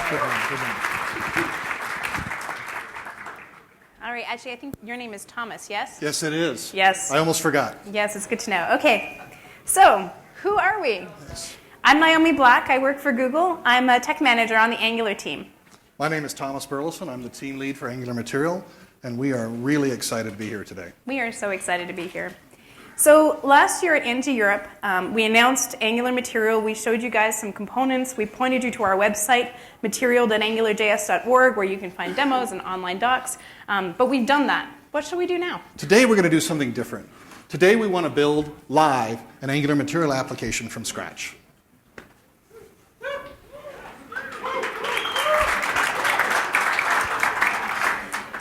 Good one, good one. All right, actually, I think your name is Thomas, yes? Yes, it is. Yes. I almost forgot. Yes, it's good to know. Okay, so who are we? I'm Naomi Black. I work for Google. I'm a tech manager on the Angular team. My name is Thomas Burleson. I'm the team lead for Angular Material, and we are really excited to be here today. We are so excited to be here. So last year at Into Europe, we announced Angular Material. We showed you guys some components. We pointed you to our website, material.angularjs.org, where you can find demos and online docs. But we've done that. What shall we do now? Today we're going to do something different. Today we want to build live an Angular Material application from scratch.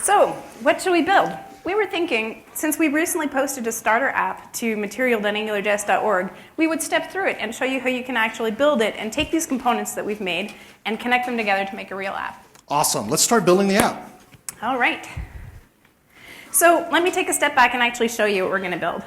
So what should we build? We were thinking, since we recently posted a starter app to material.angularjs.org, we would step through it and show you how you can actually build it and take these components that we've made and connect them together to make a real app. Awesome. Let's start building the app. All right. So let me take a step back and actually show you what we're going to build.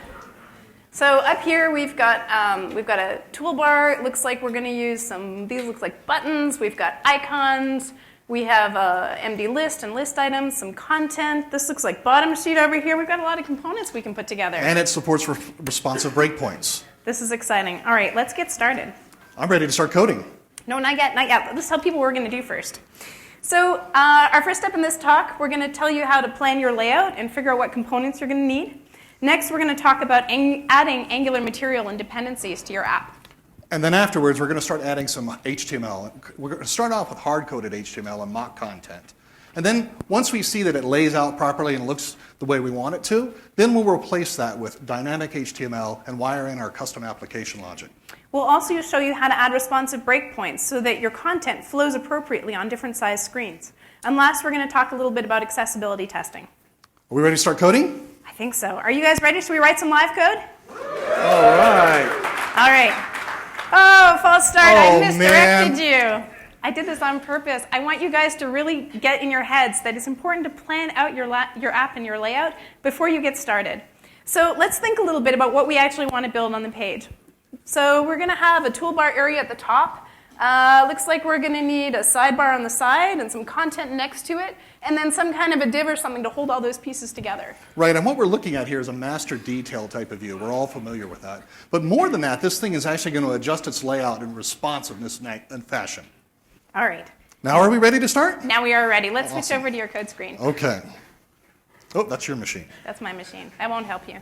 So up here we've got a toolbar. It looks like we're going to use these look like buttons. We've got icons. We have MD list and list items, some content. This looks like bottom sheet over here. We've got a lot of components we can put together. And it supports responsive breakpoints. This is exciting. All right, let's get started. I'm ready to start coding. No, not yet, not yet. Let's tell people what we're going to do first. So our first step in this talk, we're going to tell you how to plan your layout and figure out what components you're going to need. Next, we're going to talk about adding Angular Material and dependencies to your app. And then afterwards, we're going to start adding some HTML. We're going to start off with hard-coded HTML and mock content. And then once we see that it lays out properly and looks the way we want it to, then we'll replace that with dynamic HTML and wire in our custom application logic. We'll also show you how to add responsive breakpoints so that your content flows appropriately on different size screens. And last, we're going to talk a little bit about accessibility testing. Are we ready to start coding? I think so. Are you guys ready? Should we write some live code? All right. All right. Oh, false start. I misdirected man. you. I did this on purpose. I want you guys to really get in your heads that it's important to plan out your app and your layout before you get started. So let's think a little bit about what we actually want to build on the page. So we're going to have a toolbar area at the top. Looks like we're going to need a sidebar on the side and some content next to it, and then some kind of a div or something to hold all those pieces together. Right, and what we're looking at here is a master detail type of view. We're all familiar with that. But more than that, this thing is actually going to adjust its layout in responsiveness and fashion. All right. Now are we ready to start? Now we are ready. Let's Awesome. switch over to your code screen. Okay. Oh, that's your machine. That's my machine. That won't help you.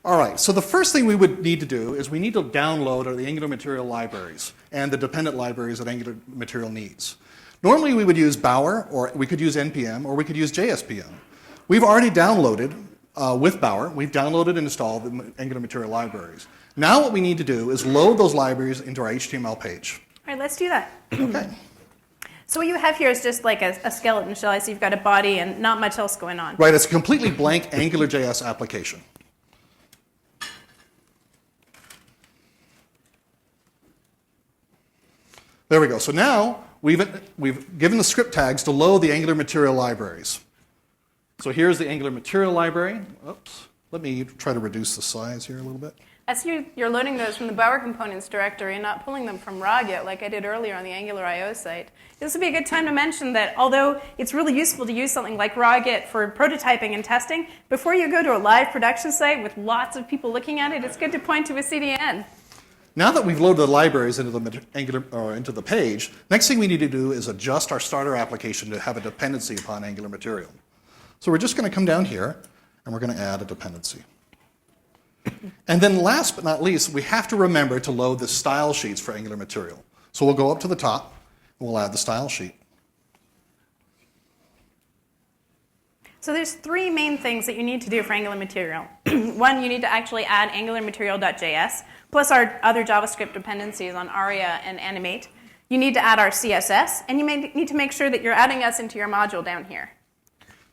All right, so the first thing we would need to do is we need to download the Angular Material libraries and the dependent libraries that Angular Material needs. Normally we would use Bower, or we could use NPM, or we could use JSPM. We've already downloaded, with Bower, we've downloaded and installed the Angular Material libraries. Now what we need to do is load those libraries into our HTML page. All right, let's do that. Okay. So what you have here is just like a skeleton shell. I see you've got a body and not much else going on. Right, it's a completely blank AngularJS application. There we go. So now we've given the script tags to load the Angular Material libraries. So here's the Angular Material library. Oops. Let me try to reduce the size here a little bit. I see you're loading those from the Bower Components directory and not pulling them from raw yet like I did earlier on the Angular I/O site. This would be a good time to mention that although it's really useful to use something like raw-git for prototyping and testing, before you go to a live production site with lots of people looking at it, it's good to point to a CDN. Now that we've loaded the libraries into the page, next thing we need to do is adjust our starter application to have a dependency upon Angular Material. So we're just going to come down here, and we're going to add a dependency. And then last but not least, we have to remember to load the style sheets for Angular Material. So we'll go up to the top, and we'll add the style sheet. So there's three main things that you need to do for Angular Material. One, you need to actually add angularmaterial.js, plus our other JavaScript dependencies on Aria and Animate. You need to add our CSS, and you may need to make sure that you're adding us into your module down here.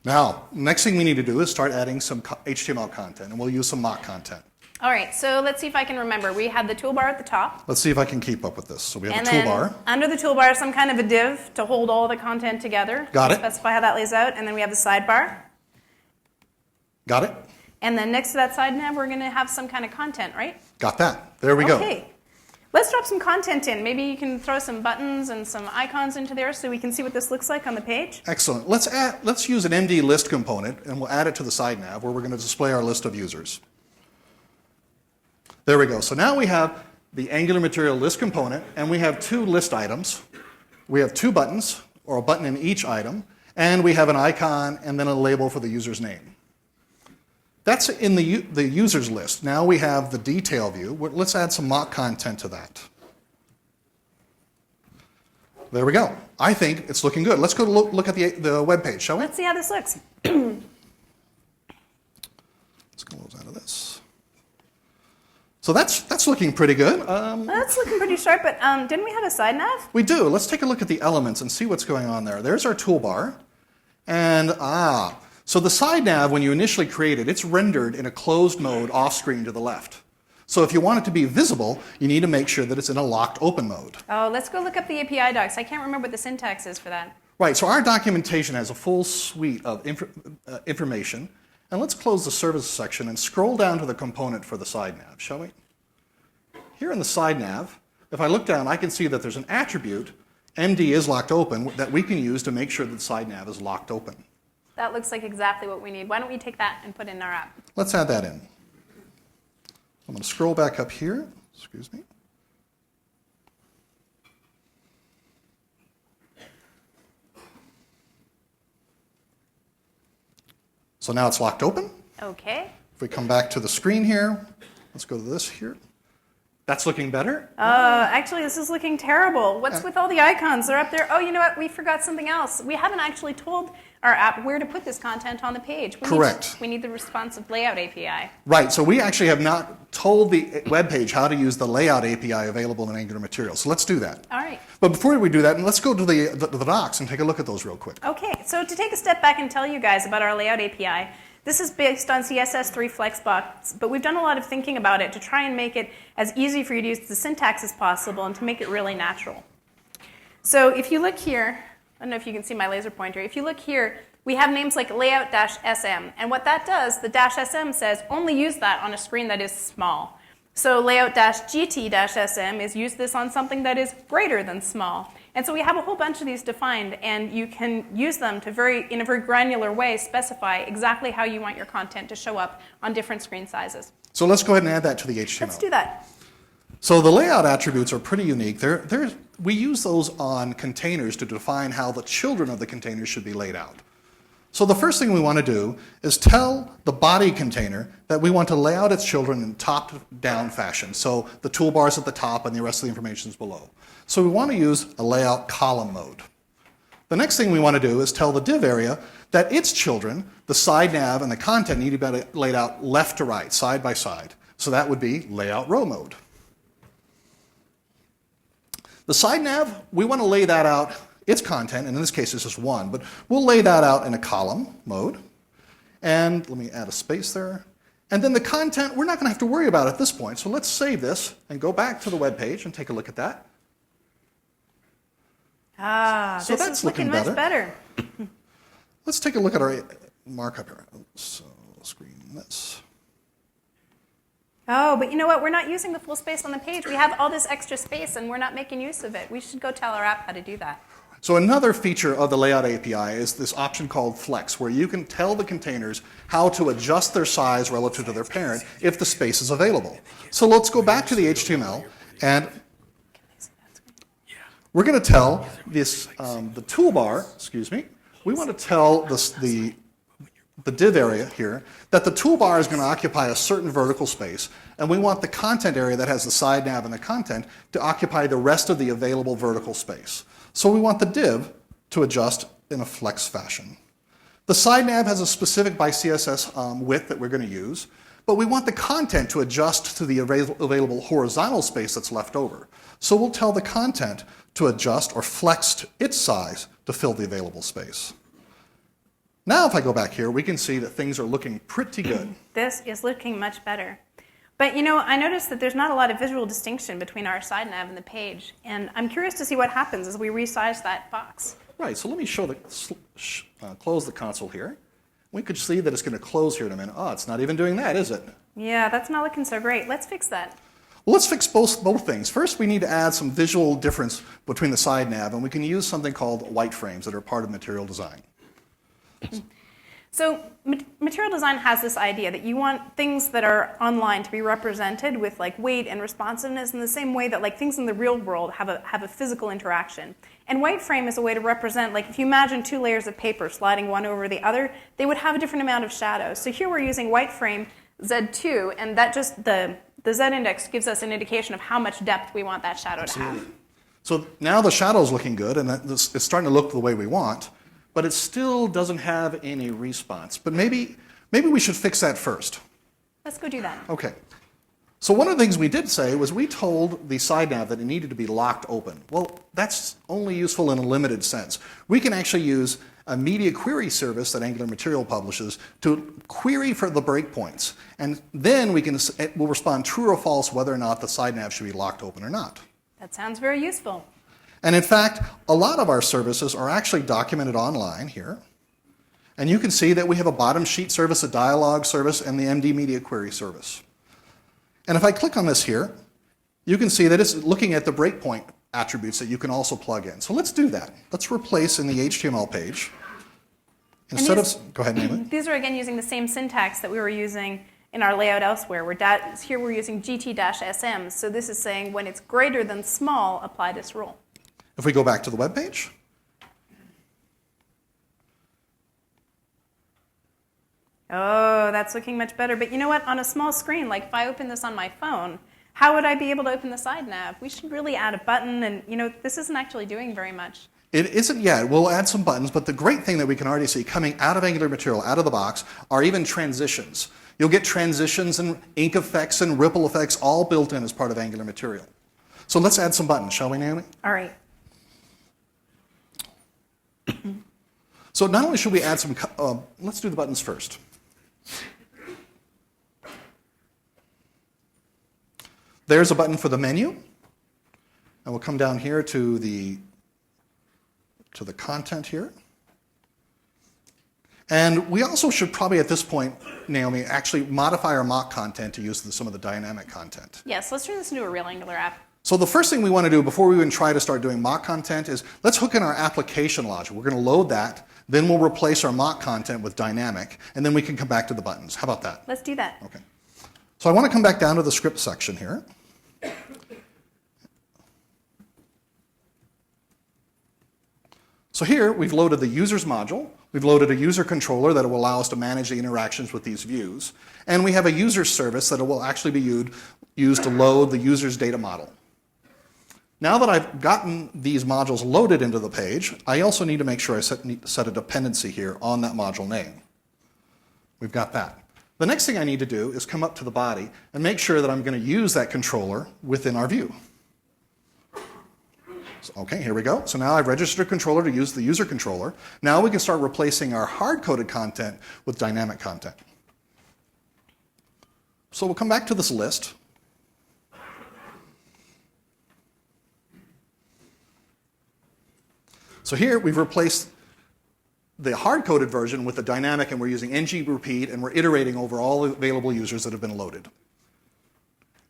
Now, next thing we need to do is start adding some HTML content, and we'll use some mock content. All right, so let's see if I can remember. We had the toolbar at the top. Let's see if I can keep up with this. So we have And a then toolbar. under the toolbar, some kind of a div to hold all the content together. Got it. Specify how that lays out. And then we have the sidebar. Got it? And then next to that side nav, we're going to have some kind of content, right? Got that. There we go. Okay. Let's drop some content in. Maybe you can throw some buttons and some icons into there so we can see what this looks like on the page. Excellent. Let's use an MD list component, and we'll add it to the side nav where we're going to display our list of users. There we go. So now we have the Angular material list component, and we have two list items. We have two buttons, or a button in each item, and we have an icon and then a label for the user's name. That's in the users list. Now we have the detail view. Let's add some mock content to that. There we go. I think it's looking good. Let's go look at the web page, shall we? Let's see how this looks. Let's close out of this. So that's looking pretty good. That's looking pretty sharp, but didn't we have a side nav? We do. Let's take a look at the elements and see what's going on there. There's our toolbar. And so the side nav, when you initially create it, it's rendered in a closed mode off screen to the left. So if you want it to be visible, you need to make sure that it's in a locked open mode. Oh, let's go look up the API docs. I can't remember what the syntax is for that. Right, so our documentation has a full suite of information. And let's close the services section and scroll down to the component for the side nav, shall we? Here in the side nav, if I look down, I can see that there's an attribute, MD is locked open, that we can use to make sure that the side nav is locked open. That looks like exactly what we need. Why don't we take that and put it in our app? Let's add that in. I'm going to scroll back up here. Excuse me. So now it's locked open. Okay. If we come back to the screen here, let's go to this here. That's looking better. Actually, this is looking terrible. What's with all the icons? They're up there. Oh, you know what? We forgot something else. We haven't actually told our app where to put this content on the page. Correct. We need the responsive layout API. Right, so we actually have not told the web page how to use the layout API available in Angular Material. So let's do that. All right. But before we do that, let's go to the docs and take a look at those real quick. Okay, so to take a step back and tell you guys about our layout API, this is based on CSS3 Flexbox, but we've done a lot of thinking about it to try and make it as easy for you to use the syntax as possible and to make it really natural. So if you look here, I don't know if you can see my laser pointer. If you look here, we have names like layout-sm, and what that does, the -sm says only use that on a screen that is small. So layout-gt-sm is use this on something that is greater than small. And so we have a whole bunch of these defined, and you can use them to in a very granular way, specify exactly how you want your content to show up on different screen sizes. So let's go ahead and add that to the HTML. Let's do that. So the layout attributes are pretty unique. We use those on containers to define how the children of the containers should be laid out. So the first thing we want to do is tell the body container that we want to lay out its children in top-down fashion. So the toolbar's at the top and the rest of the information is below. So we want to use a layout column mode. The next thing we want to do is tell the div area that its children, the side nav and the content, need to be laid out left to right, side by side. So that would be layout row mode. The side nav, we want to lay that out, its content, and in this case it's just one, but we'll lay that out in a column mode. And let me add a space there. And then the content, we're not going to have to worry about at this point. So let's save this and go back to the web page and take a look at that. So this that's is looking much better. Let's take a look at our markup here. So screen this. Oh, but you know what? We're not using the full space on the page. We have all this extra space, and we're not making use of it. We should go tell our app how to do that. So another feature of the layout API is this option called Flex, where you can tell the containers how to adjust their size relative to their parent if the space is available. So let's go back to the HTML, and we're going to tell this, the toolbar, excuse me, we want to tell this, the div area here that the toolbar is going to occupy a certain vertical space, and we want the content area that has the side nav and the content to occupy the rest of the available vertical space. So we want the div to adjust in a flex fashion. The side nav has a specific by CSS width that we're going to use, but we want the content to adjust to the available horizontal space that's left over. So we'll tell the content to adjust or flex to its size to fill the available space. Now if I go back here, we can see that things are looking pretty good. This is looking much better. But you know, I noticed that there's not a lot of visual distinction between our side nav and the page. And I'm curious to see what happens as we resize that box. Right, so let me show close the console here. We could see that it's going to close here in a minute. Oh, it's not even doing that, is it? Yeah, that's not looking so great. Let's fix that. Well, let's fix both things. First, we need to add some visual difference between the side nav, and we can use something called white frames that are part of material design. So material design has this idea that you want things that are online to be represented with like weight and responsiveness in the same way that like things in the real world have a physical interaction. And white frame is a way to represent, like if you imagine 2 layers of paper sliding one over the other, they would have a different amount of shadows. So here we're using white frame Z2, and that just, the Z index gives us an indication of how much depth we want that shadow to have. So now the shadow's looking good, and it's starting to look the way we want, but it still doesn't have any response. But maybe we should fix that first. Let's go do that. Okay. So one of the things we did say was we told the side nav that it needed to be locked open. Well, that's only useful in a limited sense. We can actually use a media query service that Angular Material publishes to query for the breakpoints. And then it will respond true or false whether or not the side nav should be locked open or not. That sounds very useful. And in fact, a lot of our services are actually documented online here. And you can see that we have a bottom sheet service, a dialog service, and the MD media query service. And if I click on this here, you can see that it's looking at the breakpoint attributes that you can also plug in. So let's do that. Let's replace in the HTML page. Go ahead, Naomi. These are again using the same syntax that we were using in our layout elsewhere. Here we're using gt-sm. So this is saying when it's greater than small, apply this rule. If we go back to the web page, oh, that's looking much better. But you know what? On a small screen, like if I open this on my phone, how would I be able to open the side nav? We should really add a button, and this isn't actually doing very much. it isn't yet. We'll add some buttons, but the great thing that we can already see coming out of Angular Material, out of the box, are even transitions. You'll get transitions and ink effects and ripple effects all built in as part of Angular Material. So let's add some buttons, shall we, Naomi? All right. So not only should we add some, let's do the buttons first. There's a button for the menu. And we'll come down here to the content here. And we also should probably at this point, Naomi, actually modify our mock content to use some of the dynamic content. Yes, let's turn this into a real Angular app. So the first thing we want to do before we even try to start doing mock content is let's hook in our application logic. We're going to load that, then we'll replace our mock content with dynamic, and then we can come back to the buttons. How about that? Let's do that. Okay. So I want to come back down to the script section here. So here we've loaded the users module. We've loaded a user controller that will allow us to manage the interactions with these views. And we have a user service that will actually be used to load the user's data model. Now that I've gotten these modules loaded into the page, I also need to make sure I set a dependency here on that module name. We've got that. The next thing I need to do is come up to the body and make sure that I'm going to use that controller within our view. So, okay, here we go. So now I've registered a controller to use the user controller. Now we can start replacing our hard-coded content with dynamic content. So we'll come back to this list. So here we've replaced the hard-coded version with the dynamic, and we're using ng-repeat, and we're iterating over all available users that have been loaded.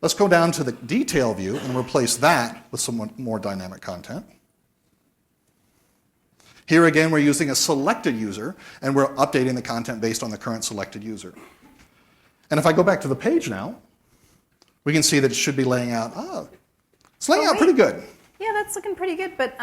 Let's go down to the detail view and replace that with some more dynamic content. Here again, we're using a selected user, and we're updating the content based on the current selected user. And if I go back to the page now, we can see that it should be laying out, it's laying out pretty good. Yeah, that's looking pretty good, but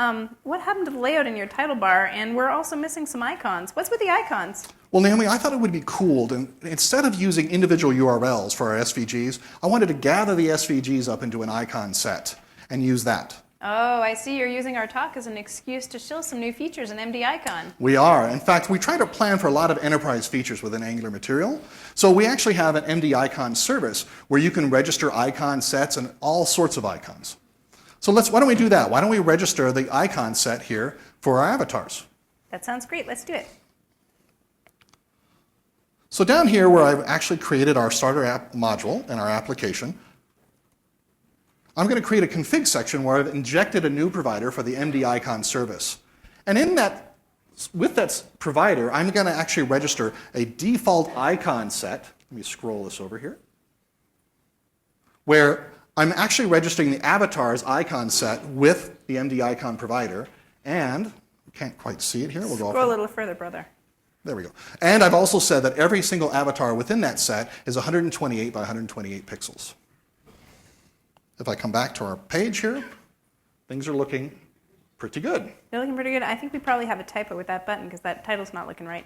what happened to the layout in your title bar? And we're also missing some icons. What's with the icons? Well, Naomi, I thought it would be cool, and instead of using individual URLs for our SVGs, I wanted to gather the SVGs up into an icon set and use that. Oh, I see. You're using our talk as an excuse to show some new features in MD Icon. We are. In fact, we try to plan for a lot of enterprise features within Angular Material. So we actually have an MD Icon service where you can register icon sets and all sorts of icons. So why don't we do that? Why don't we register the icon set here for our avatars? That sounds great. Let's do it. So down here where I've actually created our starter app module and our application, I'm going to create a config section where I've injected a new provider for the MD Icon service. And with that provider, I'm going to actually register a default icon set. Let me scroll this over here. Where I'm actually registering the avatar's icon set with the MD icon provider, and you can't quite see it here. We'll go Scroll a little further, brother. There we go. And I've also said that every single avatar within that set is 128 by 128 pixels. If I come back to our page here, things are looking pretty good. They're looking pretty good. I think we probably have a typo with that button because that title's not looking right.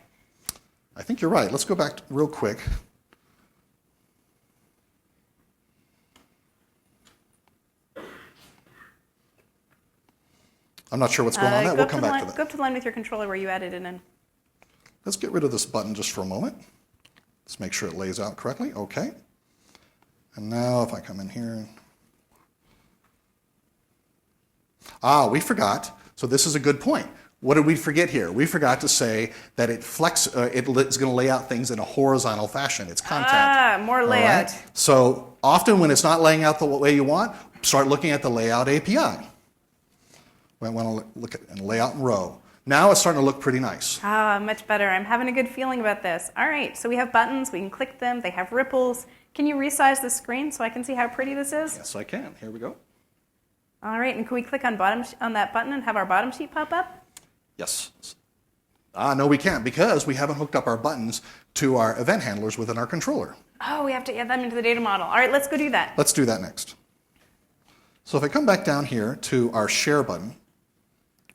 I think you're right. Let's go back real quick. I'm not sure what's going on there. We'll come back to that. Go up to the line with your controller where you added it in. Let's get rid of this button just for a moment. Let's make sure it lays out correctly. OK. And now if I come in here. We forgot. So this is a good point. What did we forget here? We forgot to say that it is going to lay out things in a horizontal fashion. It's content. More layout. Right? So often when it's not laying out the way you want, start looking at the layout API. We want to look at and layout in row. Now it's starting to look pretty nice. Much better. I'm having a good feeling about this. All right, so we have buttons. We can click them. They have ripples. Can you resize the screen so I can see how pretty this is? Yes, I can. Here we go. All right, and can we click on that button and have our bottom sheet pop up? Yes. No, we can't because we haven't hooked up our buttons to our event handlers within our controller. Oh, we have to add them into the data model. All right, let's go do that. Let's do that next. So if I come back down here to our share button,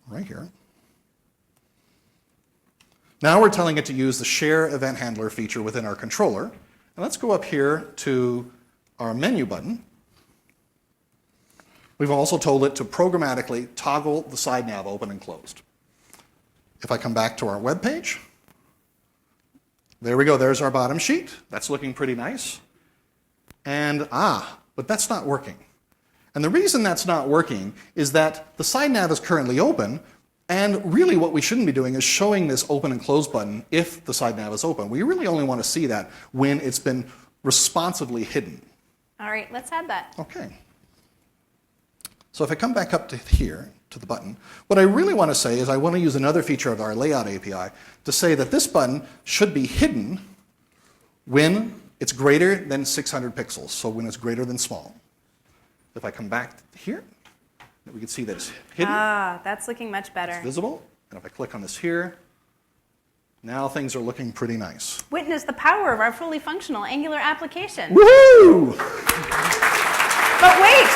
right here, now we're telling it to use the share event handler feature within our controller. And let's go up here to our menu button. We've also told it to programmatically toggle the side nav open and closed. If I come back to our web page, there we go. There's our bottom sheet. That's looking pretty nice. And but that's not working. And the reason that's not working is that the side nav is currently open, and really what we shouldn't be doing is showing this open and close button if the side nav is open. We really only want to see that when it's been responsively hidden. All right, let's add that. Okay. So if I come back up to here, to the button, what I really want to say is I want to use another feature of our layout API to say that this button should be hidden when it's greater than 600 pixels, so when it's greater than small. If I come back here, we can see that it's hidden. That's looking much better. It's visible. And if I click on this here, now things are looking pretty nice. Witness the power of our fully functional Angular application. Woohoo! But wait!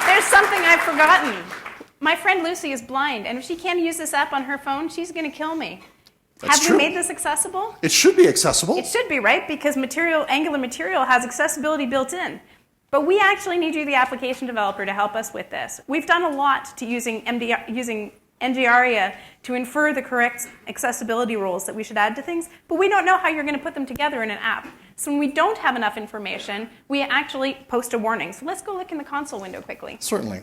There's something I've forgotten. My friend Lucy is blind, and if she can't use this app on her phone, she's going to kill me. That's Have true. we made this accessible? It should be accessible. It should be, right? Because Angular Material has accessibility built in. But we actually need you, the application developer, to help us with this. We've done a lot to using ng-aria to infer the correct accessibility rules that we should add to things, but we don't know how you're going to put them together in an app. So when we don't have enough information, we actually post a warning. So let's go look in the console window quickly. Certainly.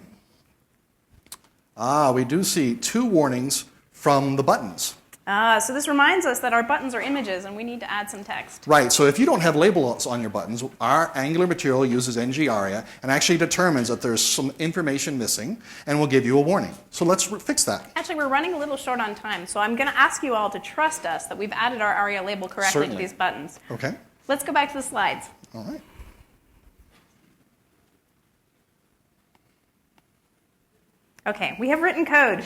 We do see 2 warnings from the buttons. So this reminds us that our buttons are images, and we need to add some text. Right, so if you don't have labels on your buttons, our Angular material uses ng-aria and actually determines that there's some information missing and will give you a warning. So let's fix that. Actually, we're running a little short on time, so I'm going to ask you all to trust us that we've added our aria label correctly Certainly. to these buttons. Okay. Let's go back to the slides. All right. Okay, we have written code.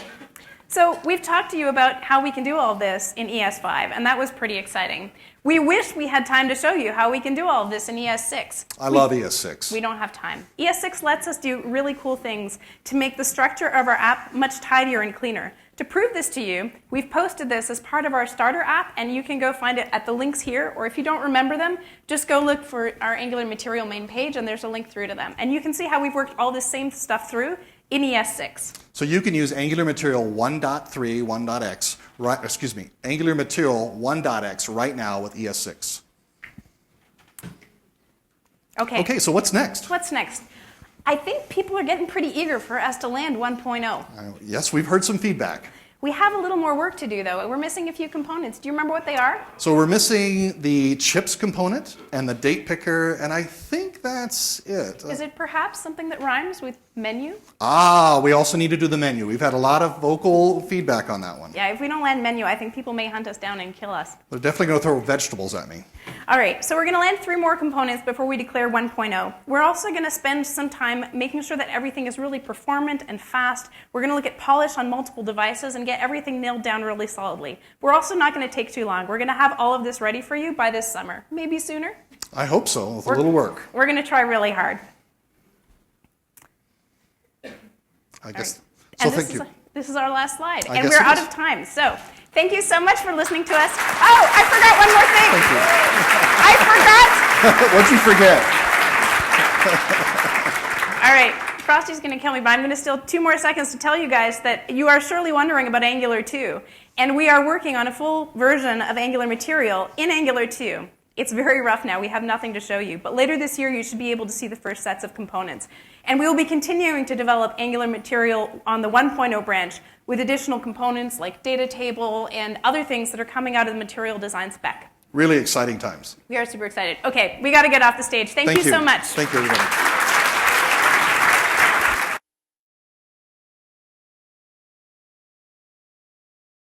So we've talked to you about how we can do all this in ES5, and that was pretty exciting. We wish we had time to show you how we can do all of this in ES6. I love ES6. We don't have time. ES6 lets us do really cool things to make the structure of our app much tidier and cleaner. To prove this to you, we've posted this as part of our starter app, and you can go find it at the links here, or if you don't remember them, just go look for our Angular Material main page, and there's a link through to them. And you can see how we've worked all this same stuff through in ES6. So you can use Angular Material 1.3, 1.x, Angular Material 1.x right now with ES6. Okay, so what's next? What's next? I think people are getting pretty eager for us to land 1.0. Yes, we've heard some feedback. We have a little more work to do, though. We're missing a few components. Do you remember what they are? So we're missing the chips component and the date picker, and I think that's it. Is it perhaps something that rhymes with menu? We also need to do the menu. We've had a lot of vocal feedback on that one. Yeah, if we don't land menu, I think people may hunt us down and kill us. They're definitely going to throw vegetables at me. All right, so we're going to land 3 more components before we declare 1.0. We're also going to spend some time making sure that everything is really performant and fast. We're going to look at polish on multiple devices and get everything nailed down really solidly. We're also not going to take too long. We're going to have all of this ready for you by this summer, maybe sooner. I hope so, with a little work. We're going to try really hard. I guess. Right. So thank you. This is our last slide, I and guess we're it out is. of time. So thank you so much for listening to us. Oh, I forgot one more thing. Thank you. I forgot. What'd you forget? All right, Frosty's going to kill me, but I'm going to steal 2 more seconds to tell you guys that you are surely wondering about Angular 2. And we are working on a full version of Angular material in Angular 2. It's very rough now. We have nothing to show you. But later this year, you should be able to see the first sets of components. And we will be continuing to develop Angular material on the 1.0 branch with additional components like data table and other things that are coming out of the material design spec. Really exciting times. We are super excited. Okay, we got to get off the stage. Thank you so much. Thank you, everybody.